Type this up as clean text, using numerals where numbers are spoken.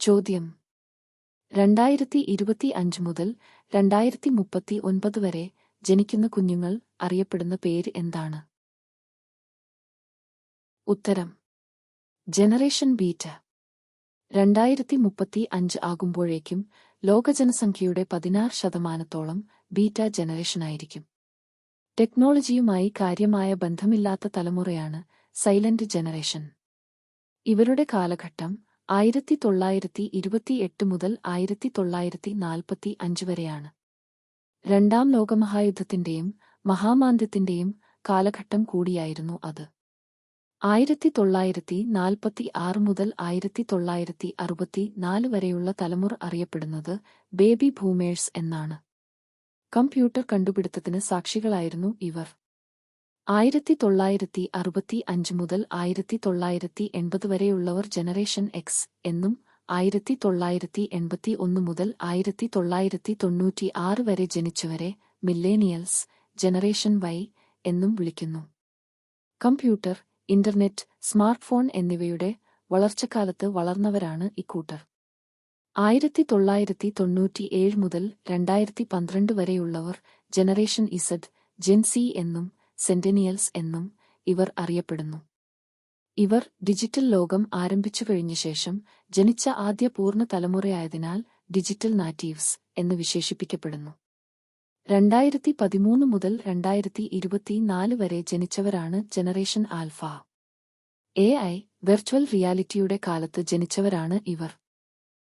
ചോദ്യം: 2025 മുതൽ 2039 വരെ ജനിക്കുന്ന കുഞ്ഞുങ്ങൾ അറിയപ്പെടുന്ന പേര് എന്താണ്? ഉത്തരം: ജനറേഷൻ ബീറ്റ. 2035 ആകുമ്പോഴേക്കും ലോകജനസംഖ്യയുടെ 16% ബീറ്റ ജനറേഷനായിരിക്കും. ടെക്നോളജിയുമായി കാര്യമായ ബന്ധമില്ലാത്ത തലമുറയാണ് സൈലന്റ് ജനറേഷൻ. ഇവരുടെ കാലഘട്ടം 1928 മുതൽ 1945 വരെയാണ്. രണ്ടാം ലോകമഹായുദ്ധത്തിന്റെയും മഹാമാന്ദ്യത്തിന്റെയും കാലഘട്ടം കൂടിയായിരുന്നു അത്. 1946 മുതൽ 1964 വരെയുള്ള തലമുറ അറിയപ്പെടുന്നത് ബേബി ബൂമേഴ്സ് എന്നാണ്. കമ്പ്യൂട്ടർ കണ്ടുപിടുത്തത്തിന് സാക്ഷികളായിരുന്നു ഇവർ. 1965 മുതൽ 1980 വരെയുള്ളവർ ജനറേഷൻ എക്സ് എന്നും 1981 മുതൽ 1996 വരെ ജനിച്ചവരെ മില്ലേനിയൽസ്, ജനറേഷൻ വൈ എന്നും വിളിക്കുന്നു. കമ്പ്യൂട്ടർ, ഇന്റർനെറ്റ്, സ്മാർട്ട്ഫോൺ എന്നിവയുടെ വളർച്ചക്കാലത്ത് വളർന്നവരാണ് ഇക്കൂട്ടർ. 1997 മുതൽ 2012 വരെയുള്ളവർ ജനറേഷൻ ഇസഡ്, ജെൻ സി എന്നും സെന്റനിയൽസ് എന്നും ഇവർ അറിയപ്പെടുന്നു. ഇവർ ഡിജിറ്റൽ ലോകം ആരംഭിച്ചുകഴിഞ്ഞ ശേഷം ജനിച്ച ആദ്യ പൂർണ്ണ തലമുറയായതിനാൽ ഡിജിറ്റൽ നാറ്റീവ്സ് എന്ന് വിശേഷിപ്പിക്കപ്പെടുന്നു. 2013 മുതൽ 2024 വരെ ജനിച്ചവരാണ് ജനറേഷൻ ആൽഫ. AI, വെർച്വൽ റിയാലിറ്റിയുടെ കാലത്ത് ജനിച്ചവരാണ് ഇവർ.